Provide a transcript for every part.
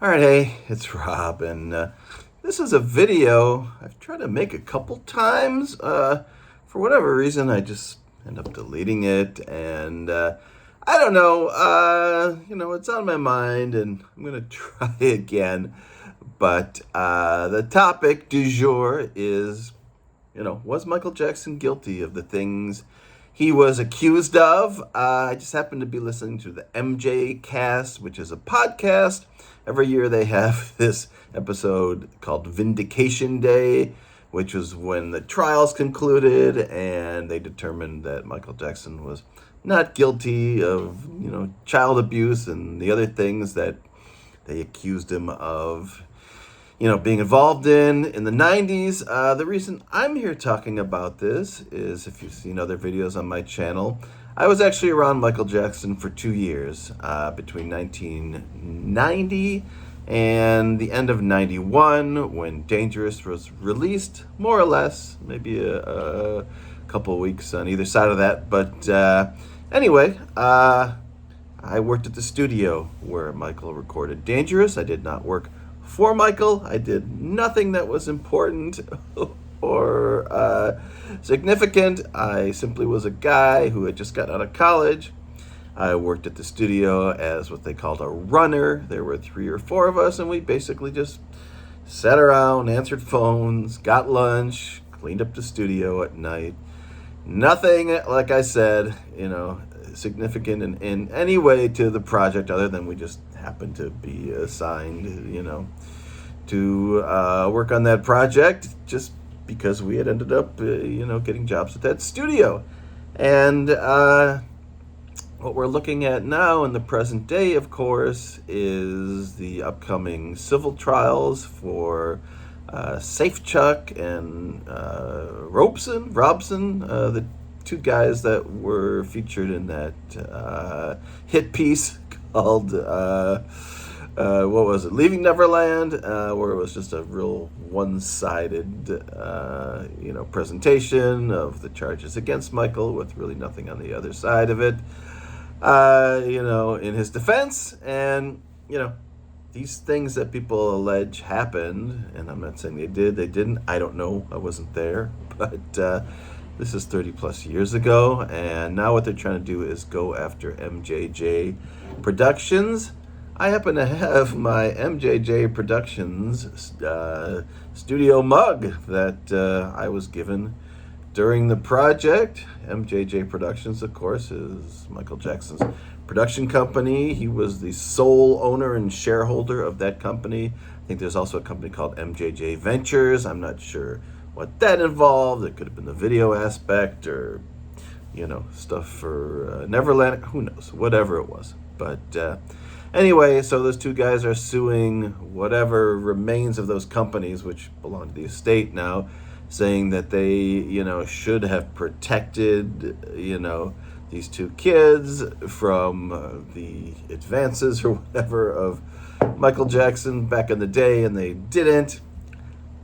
All right, hey, it's Rob, and this is a video I've tried to make a couple times. For whatever reason, I just end up deleting it, and I don't know. It's on my mind, and I'm gonna try again. But the topic du jour is, was Michael Jackson guilty of the things he was accused of? I just happened to be listening to the MJ Cast, which is a podcast. Every year they have this episode called Vindication Day, which was when the trials concluded and they determined that Michael Jackson was not guilty of, child abuse and the other things that they accused him of, being involved in the 90s. The reason I'm here talking about this is, if you've seen other videos on my channel, I was actually around Michael Jackson for 2 years, between 1990 and the end of 91, when Dangerous was released, more or less, maybe a couple of weeks on either side of that. But anyway, I worked at the studio where Michael recorded Dangerous. I did not work for Michael. I did nothing that was important or significant. I simply was a guy who had just got out of college. I worked at the studio as what they called a runner. There were 3 or 4 of us, and we basically just sat around, answered phones, got lunch, cleaned up the studio at night. Nothing, like I said, significant in any way to the project, other than we just happened to be assigned, to work on that project, just because we had ended up, getting jobs at that studio. And what we're looking at now in the present day, of course, is the upcoming civil trials for Safechuck and Robson, the 2 guys that were featured in that hit piece called, what was it, Leaving Neverland, where it was just a real one-sided, presentation of the charges against Michael with really nothing on the other side of it, in his defense. And, these things that people allege happened, and I'm not saying they did, they didn't, I don't know, I wasn't there, but this is 30 plus years ago, and now what they're trying to do is go after MJJ Productions. I happen to have my MJJ Productions studio mug that I was given during the project. MJJ Productions, of course, is Michael Jackson's production company. He was the sole owner and shareholder of that company. I think there's also a company called MJJ Ventures. I'm not sure what that involved. It could have been the video aspect or, stuff for Neverland. Who knows? Whatever it was. But anyway, so those 2 guys are suing whatever remains of those companies, which belong to the estate now, saying that they, should have protected, these 2 kids from the advances or whatever of Michael Jackson back in the day, and they didn't.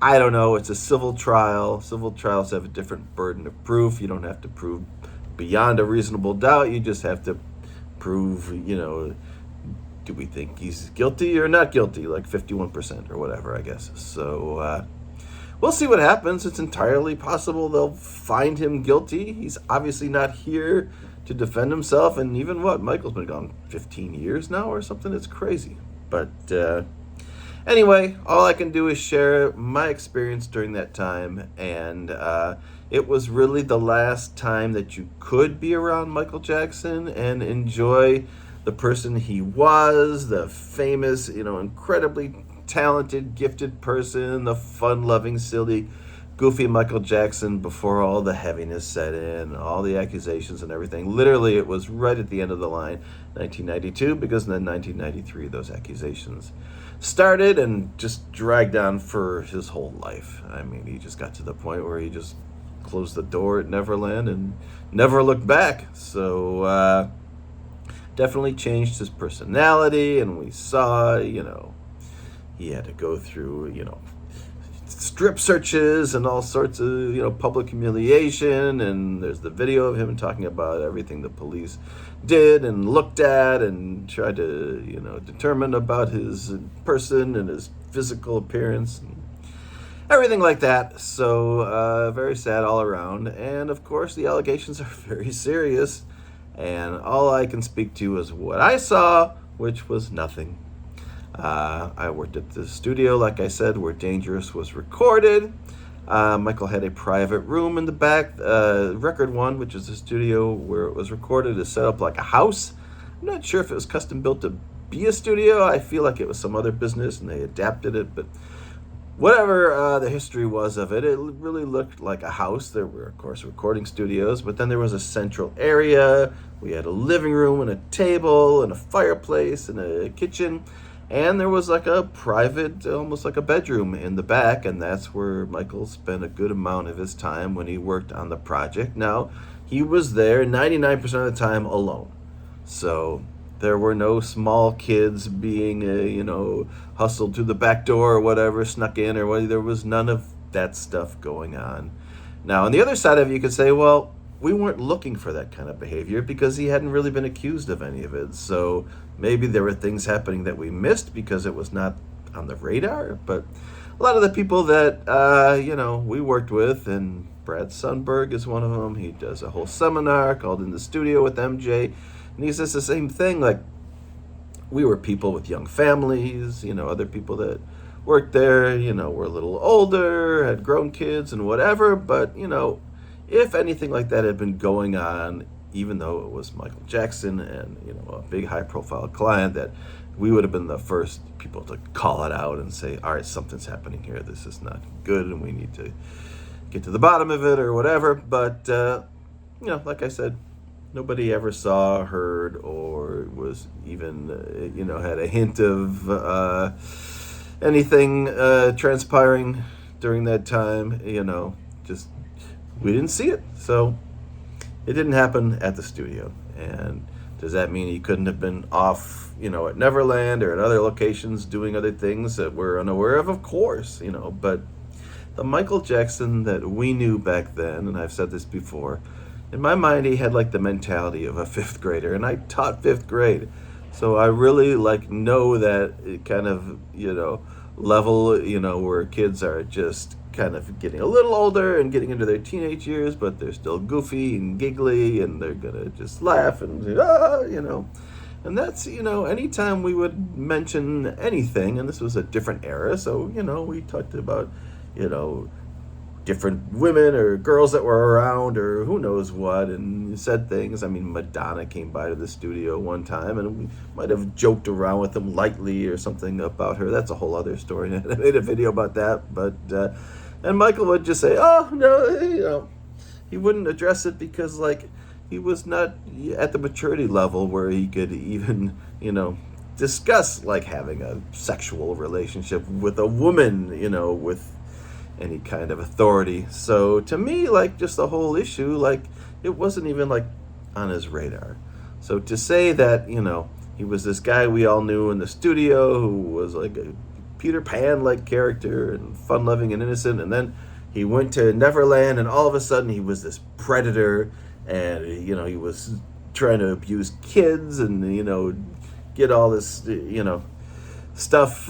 I don't know. It's a civil trial. Civil trials have a different burden of proof. You don't have to prove beyond a reasonable doubt. You just have to prove, do we think he's guilty or not guilty, like 51% or whatever, I guess. So we'll see what happens. It's entirely possible they'll find him guilty. He's obviously not here to defend himself. And even Michael's been gone 15 years now or something. It's crazy. But anyway, all I can do is share my experience during that time. And it was really the last time that you could be around Michael Jackson and enjoy the person he was, the famous, incredibly talented, gifted person, the fun-loving, silly, goofy Michael Jackson before all the heaviness set in, all the accusations and everything. Literally, it was right at the end of the line, 1992, because then 1993, those accusations started and just dragged on for his whole life. I mean, he just got to the point where he just closed the door at Neverland and never looked back. So definitely changed his personality, and we saw, he had to go through, strip searches and all sorts of, public humiliation. And there's the video of him talking about everything the police did and looked at and tried to, determine about his person and his physical appearance and everything like that. So very sad all around. And of course, the allegations are very serious. And all I can speak to is what I saw, which was nothing. I worked at the studio, like I said, where Dangerous was recorded. Michael had a private room in the back. Record One, which is the studio where it was recorded, is set up like a house. I'm not sure if it was custom built to be a studio. I feel like it was some other business and they adapted it, but whatever the history was of it, it really looked like a house. There were, of course, recording studios, but then there was a central area. We had a living room and a table and a fireplace and a kitchen. And there was like a private, almost like a bedroom in the back, and that's where Michael spent a good amount of his time when he worked on the project. Now, he was there 99% of the time alone. So there were no small kids being, hustled through the back door or whatever, snuck in or whatever. There was none of that stuff going on. Now, on the other side of it, you could say, well, we weren't looking for that kind of behavior because he hadn't really been accused of any of it. So maybe there were things happening that we missed because it was not on the radar. But a lot of the people that, we worked with, and Brad Sundberg is one of them. He does a whole seminar called In the Studio with MJ. And he says the same thing, like, we were people with young families, other people that worked there, were a little older, had grown kids and whatever. But, if anything like that had been going on, even though it was Michael Jackson and, a big high-profile client, that we would have been the first people to call it out and say, all right, something's happening here. This is not good, and we need to get to the bottom of it or whatever. But, like I said, nobody ever saw, heard, or was even, had a hint of anything transpiring during that time, just we didn't see it. So it didn't happen at the studio. And does that mean he couldn't have been off, at Neverland or at other locations doing other things that we're unaware of? Of course, but the Michael Jackson that we knew back then, and I've said this before, in my mind, he had like the mentality of a fifth grader, and I taught fifth grade. So I really know that kind of, level, where kids are just kind of getting a little older and getting into their teenage years, but they're still goofy and giggly, and they're gonna just laugh and and that's anytime we would mention anything, and this was a different era, so we talked about different women or girls that were around or who knows what, and said things. I mean, Madonna came by to the studio one time, and we might have joked around with them lightly or something about her. That's a whole other story. I made a video about that, but and Michael would just say, oh, no, he wouldn't address it because, he was not at the maturity level where he could even, discuss, having a sexual relationship with a woman, with any kind of authority. So to me, just the whole issue, it wasn't even, on his radar. So to say that, he was this guy we all knew in the studio who was a Peter Pan-like character and fun-loving and innocent, and then he went to Neverland and all of a sudden he was this predator, and he was trying to abuse kids and get all this stuff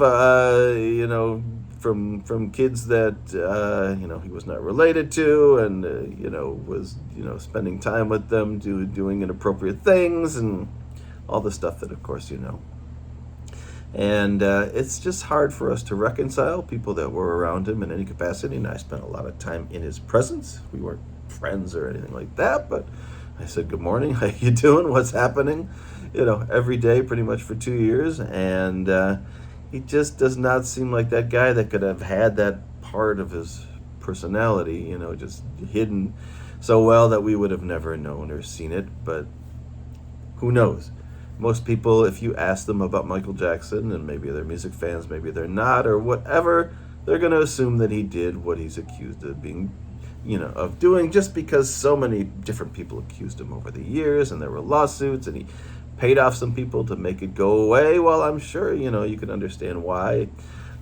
from kids that he was not related to, and was spending time with them, doing inappropriate things and all the stuff that of course and it's just hard for us to reconcile, people that were around him in any capacity. And I spent a lot of time in his presence. We weren't friends or anything like that, but I said, good morning, how you doing, what's happening, every day pretty much for 2 years. And he just does not seem like that guy that could have had that part of his personality, just hidden so well that we would have never known or seen it. But who knows? Most people, if you ask them about Michael Jackson, and maybe they're music fans, maybe they're not, or whatever, they're going to assume that he did what he's accused of being, of doing, just because so many different people accused him over the years, and there were lawsuits, and he paid off some people to make it go away. Well, I'm sure, you can understand why.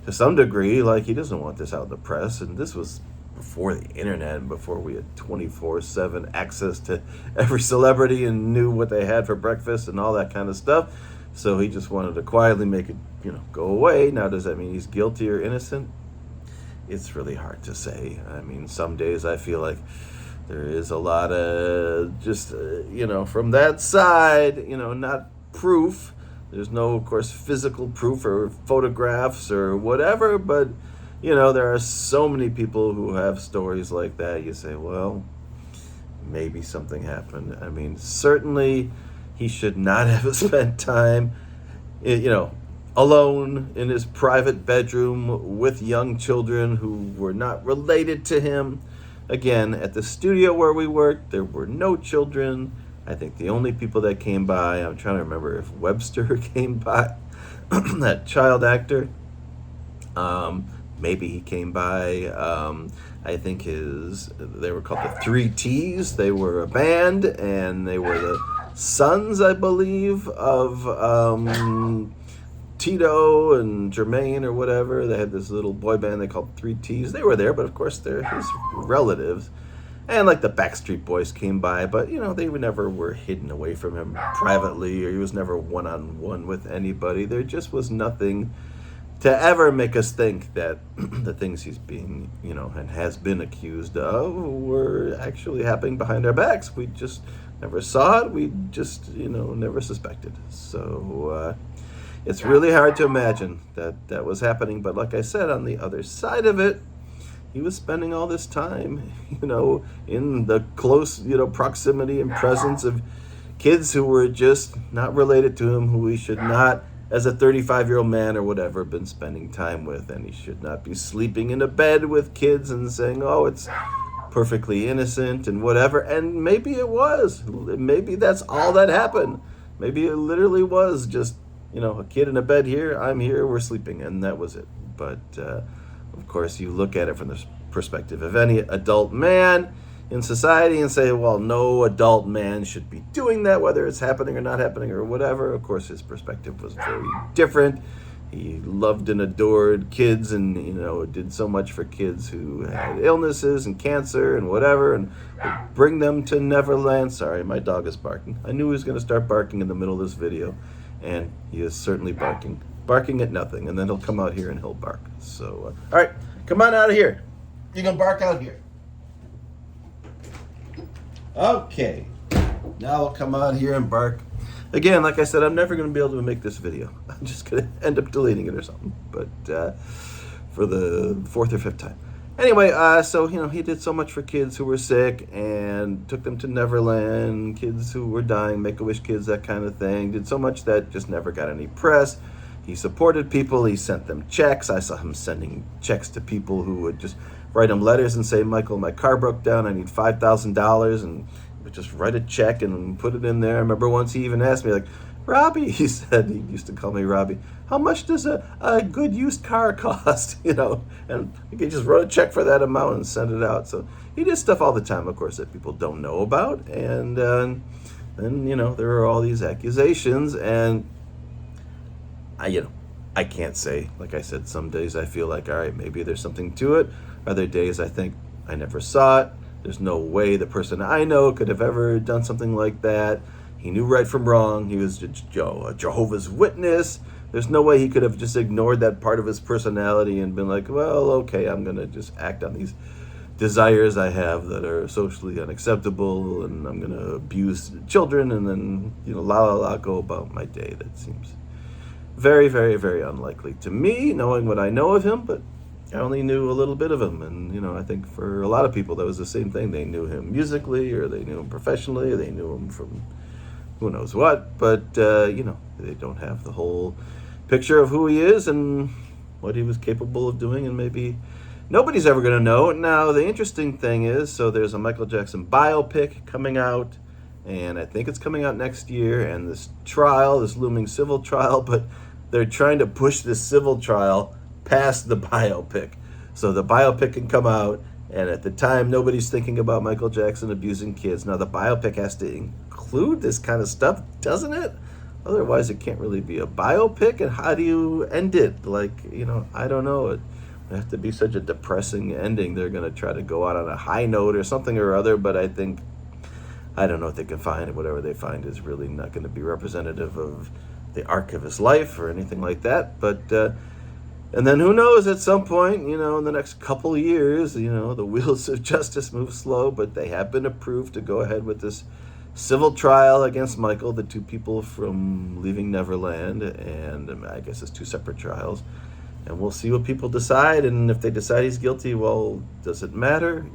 to some degree, like, he doesn't want this out in the press. And this was before the internet and before we had 24/7 access to every celebrity and knew what they had for breakfast and all that kind of stuff. So he just wanted to quietly make it, go away. Now, does that mean he's guilty or innocent? It's really hard to say. I mean, some days I feel like there is a lot of just, from that side, not proof. There's no, of course, physical proof or photographs or whatever, but, there are so many people who have stories like that. You say, well, maybe something happened. I mean, certainly he should not have spent time, alone in his private bedroom with young children who were not related to him. Again, at the studio where we worked, there were no children. I think the only people that came by, I'm trying to remember if Webster came by, that child actor. Maybe he came by. I think they were called the Three T's. They were a band, and they were the sons, I believe, of Tito and Jermaine or whatever. They had this little boy band they called Three T's. They were there, but of course they're his relatives. And like the Backstreet Boys came by, but they never were hidden away from him privately, or he was never one-on-one with anybody. There just was nothing to ever make us think that the things he's being, and has been accused of were actually happening behind our backs. We just never saw it. We just, never suspected. So it's really hard to imagine that was happening. But like I said, on the other side of it, he was spending all this time, in the close, proximity and presence of kids who were just not related to him, who he should not, as a 35-year-old man or whatever, been spending time with. And he should not be sleeping in a bed with kids and saying, oh, it's perfectly innocent and whatever. And maybe it was. Maybe that's all that happened. Maybe it literally was just, a kid in a bed here, I'm here, we're sleeping, and that was it. But of course, you look at it from the perspective of any adult man in society and say, well, no adult man should be doing that, whether it's happening or not happening or whatever. Of course, his perspective was very different. He loved and adored kids and, did so much for kids who had illnesses and cancer and whatever, and would bring them to Neverland. Sorry, my dog is barking. I knew he was going to start barking in the middle of this video, and he is certainly barking at nothing, and then he'll come out here and he'll bark. So, all right, come on out of here. You can bark out here. Okay, now I'll come out here and bark. Again, like I said, I'm never going to be able to make this video. I'm just going to end up deleting it or something, but for the fourth or fifth time. Anyway, so, he did so much for kids who were sick and took them to Neverland, kids who were dying, Make-A-Wish kids, that kind of thing. Did so much that just never got any press. He supported people. He sent them checks. I saw him sending checks to people who would just write him letters and say, Michael, my car broke down. I need $5,000. And he would just write a check and put it in there. I remember once he even asked me, like, Robbie, he said, he used to call me Robbie, how much does a good used car cost? And he just wrote a check for that amount and sent it out. So he did stuff all the time, of course, that people don't know about. And then, there are all these accusations. And I can't say. Like I said, some days I feel like, all right, maybe there's something to it. Other days I think I never saw it. There's no way the person I know could have ever done something like that. He knew right from wrong. He was a Jehovah's Witness. There's no way he could have just ignored that part of his personality and been like, well, okay, I'm going to just act on these desires I have that are socially unacceptable, and I'm going to abuse children and then, go about my day. That seems very, very, very unlikely to me, knowing what I know of him, but I only knew a little bit of him. And, I think for a lot of people, that was the same thing. They knew him musically, or they knew him professionally, or they knew him from who knows what, but, they don't have the whole picture of who he is and what he was capable of doing, and maybe nobody's ever going to know. Now, the interesting thing is, so there's a Michael Jackson biopic coming out, and I think it's coming out next year, and this looming civil trial, but they're trying to push this civil trial past the biopic. So the biopic can come out, and at the time, nobody's thinking about Michael Jackson abusing kids. Now, the biopic has to include this kind of stuff, doesn't it? Otherwise, it can't really be a biopic. And how do you end it? Like, I don't know. It would have to be such a depressing ending. They're going to try to go out on a high note or something or other, but I don't know what they can find, and whatever they find is really not going to be representative of the arc of his life or anything like that. But and then who knows, at some point, in the next couple of years, the wheels of justice move slow, but they have been approved to go ahead with this civil trial against Michael, the two people from Leaving Neverland, and I guess it's two separate trials. And we'll see what people decide, and if they decide he's guilty, well, does it matter?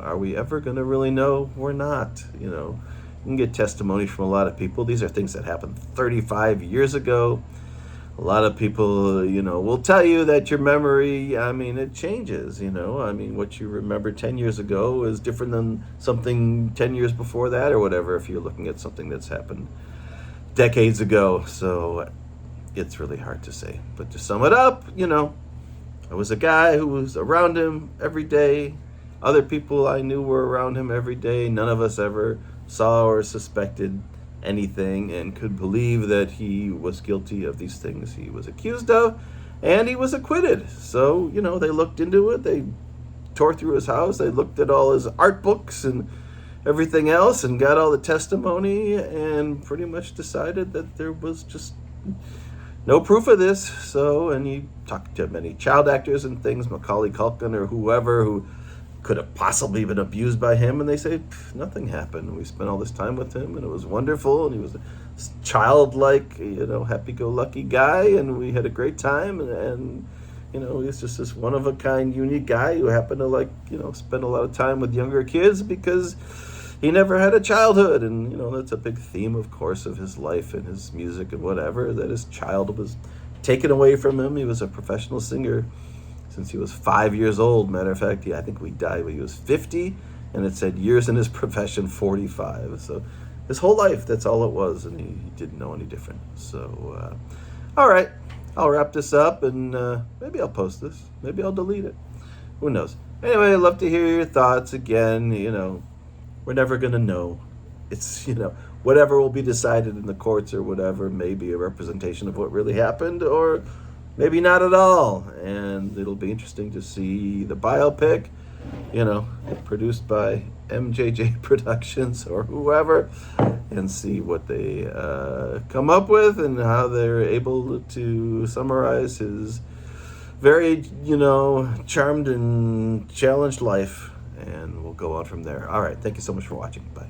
Are we ever going to really know? We're not. You can get testimony from a lot of people. These are things that happened 35 years ago. A lot of people, will tell you that your memory, it changes, what you remember 10 years ago is different than something 10 years before that or whatever, if you're looking at something that's happened decades ago. So it's really hard to say. But to sum it up, I was a guy who was around him every day. Other people I knew were around him every day. None of us ever saw or suspected anything and could believe that he was guilty of these things he was accused of, and he was acquitted. So, they looked into it. They tore through his house. They looked at all his art books and everything else and got all the testimony and pretty much decided that there was just no proof of this. So, and he talked to many child actors and things, Macaulay Culkin or whoever, who could have possibly been abused by him, and they say nothing happened. We spent all this time with him, and it was wonderful, and he was a childlike, happy-go-lucky guy, and we had a great time, and he's just this one-of-a-kind, unique guy who happened to, spend a lot of time with younger kids because he never had a childhood, and, that's a big theme, of course, of his life and his music and whatever, that his child was taken away from him. He was a professional singer since he was 5 years old. Matter of fact, I think we died when he was 50, and it said years in his profession, 45. So his whole life, that's all it was, and he didn't know any different. So, all right, I'll wrap this up, and maybe I'll post this. Maybe I'll delete it. Who knows? Anyway, I'd love to hear your thoughts. Again, we're never going to know. It's, whatever will be decided in the courts or whatever may be a representation of what really happened, or maybe not at all. And it'll be interesting to see the biopic, produced by MJJ Productions or whoever, and see what they come up with and how they're able to summarize his very, charmed and challenged life. And we'll go on from there. All right. Thank you so much for watching. Bye.